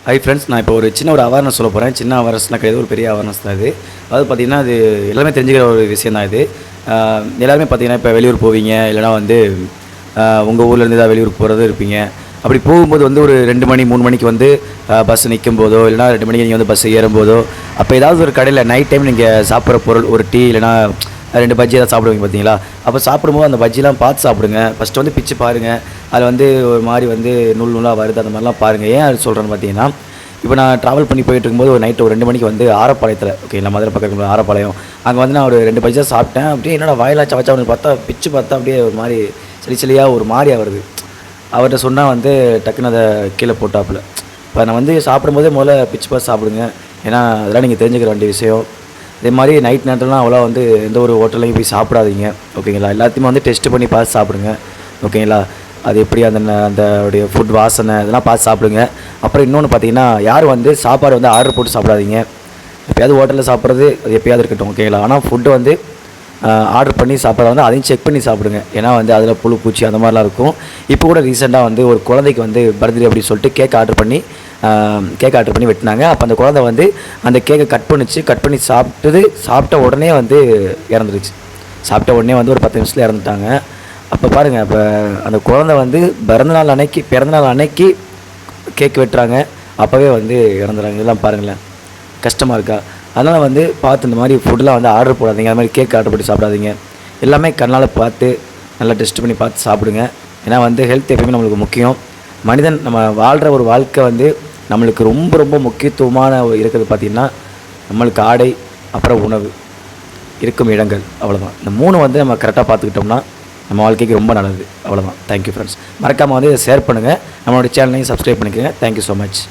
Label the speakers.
Speaker 1: Hi friends, நான் இப்போ ஒரு சின்ன அவேர்னஸ் சொல்ல போகிறேன். சின்ன அவேர்னஸ்னால் கிடையாது, ஒரு பெரிய அவேர்னஸ் தான் இது. அதாவது பார்த்திங்கன்னா, அது எல்லாமே தெரிஞ்சுக்கிற ஒரு விஷயம் தான் இது. எல்லாருமே பார்த்திங்கன்னா, இப்போ வெளியூர் போவீங்க, இல்லைனா வந்து உங்கள் ஊர்லேருந்து ஏதாவது வெளியூருக்கு போகிறது இருப்பீங்க. அப்படி போகும்போது வந்து ஒரு 2 மணி 3 மணிக்கு வந்து பஸ் நிற்கும் போதோ, இல்லைனா 2 மணிக்கு நீங்கள் வந்து பஸ் ஏறும்போதோ, அப்போ ஏதாவது ஒரு கடையில் நைட் டைம் நீங்கள் சாப்பிட்ற பொருள், ஒரு டீ இல்லைனா 2 பஜ்ஜி ஏதாவது சாப்பிடுவீங்க பார்த்தீங்களா? அப்போ சாப்பிடும்போது அந்த பஜ்ஜிலாம் பார்த்து சாப்பிடுங்க. ஃபஸ்ட்டு வந்து பிச்சு பாருங்கள். அதில் வந்து ஒரு மாதிரி வந்து நூல் நூலாக வருது, அந்த மாதிரிலாம் பாருங்கள். ஏன் அது சொல்கிறேன்னு பார்த்தீங்கன்னா, இப்போ நான் ட்ராவல் பண்ணி போயிட்டு இருக்கும்போது ஒரு நைட்டு ஒரு 2 மணிக்கு வந்து ஆரப்பாளையத்தில், ஓகேங்களா, மதுரை பக்கத்தில் ஆரப்பாளையம், அங்கே வந்து நான் ஒரு 2 பஜ்ஜியாக சாப்பிட்டேன். அப்படியே என்னடா வாயிலா சவச்சாவன்னு பார்த்தா, பிச்சு பார்த்தா அப்படியே ஒரு மாதிரி சளி சளியாக ஒரு மாதிரியா வருது. அவர்கிட்ட சொன்னால் வந்து டக்குன்னு அதை கீழே போட்டாப்புல. இப்போ நான் வந்து சாப்பிடும்போதே முதல்ல பிச்சு பார்த்து சாப்பிடுங்க. ஏன்னா அதெல்லாம் நீங்கள் தெரிஞ்சுக்கிற வேண்டிய விஷயம். அதே மாதிரி நைட் நேரத்துலலாம் அவ்வளோ வந்து எந்த ஒரு ஹோட்டல்லையும் போய் சாப்பிடாதீங்க, ஓகேங்களா. எல்லாத்தையுமே வந்து டெஸ்ட் பண்ணி பார்த்து சாப்பிடுங்க, ஓகேங்களா. அது எப்படி அந்த ஃபுட் வாசனை இதெல்லாம் பார்த்து சாப்பிடுங்க. அப்புறம் இன்னொன்று பார்த்தீங்கன்னா, யாரும் வந்து சாப்பாடு வந்து ஆர்டர் போட்டு சாப்பிடாதீங்க. எப்போயாவது ஹோட்டலில் சாப்பிட்றது அது எப்போயாவது இருக்கட்டும், ஓகேங்களா. ஆனால் ஃபுட்டு வந்து ஆர்டர் பண்ணி சாப்பிட்ற வந்து அதையும் செக் பண்ணி சாப்பிடுங்க. ஏன்னா வந்து அதில் புழு பூச்சி அந்த மாதிரிலாம் இருக்கும். இப்போ கூட ரீசெண்டாக வந்து ஒரு குழந்தைக்கு வந்து பர்த்டே அப்படின்னு சொல்லிட்டு கேக் ஆர்டர் பண்ணி வெட்டினாங்க. அப்போ அந்த குழந்தை வந்து அந்த கேக்கை கட் பண்ணி சாப்பிட்ட உடனே வந்து இறந்துருச்சு. சாப்பிட்ட உடனே வந்து ஒரு 10 நிமிஷத்தில் இறந்துட்டாங்க. அப்போ பாருங்கள், அப்போ அந்த குழந்தை வந்து பிறந்தநாள் அன்னைக்கு கேக் வெட்டுறாங்க, அப்போவே வந்து இறந்துறாங்க. இதெல்லாம் பாருங்களேன், கஷ்டமாக இருக்கா? அதனால் வந்து பார்த்து இந்த மாதிரி ஃபுட்டெலாம் வந்து ஆர்டர் போடாதீங்க. அது மாதிரி கேக் ஆர்டர் பண்ணி சாப்பிடாதீங்க. எல்லாமே கண்ணால் பார்த்து நல்லா டெஸ்ட் பண்ணி பார்த்து சாப்பிடுங்க. ஏன்னா வந்து ஹெல்த் எப்பயுமே நம்மளுக்கு முக்கியம். மனிதன் நம்ம வாழ்கிற ஒரு வாழ்க்கை வந்து நம்மளுக்கு ரொம்ப ரொம்ப முக்கியத்துவமான இருக்கிறது பார்த்திங்கன்னா, நம்மளுக்கு ஆடை, அப்புறம் உணவு, இருக்கும் இடங்கள், அவ்வளோதான். இந்த 3 வந்து நம்ம கரெக்டாக பார்த்துக்கிட்டோம்னா நம்ம வாழ்க்கைக்கு ரொம்ப நல்லது. அவ்வளோதான். Thank you friends. மறக்காமல் வந்து இதை ஷேர் பண்ணுங்கள். நம்மளோட சேனலையும் சப்ஸ்கிரைப் பண்ணிக்கோங்க. Thank you so much.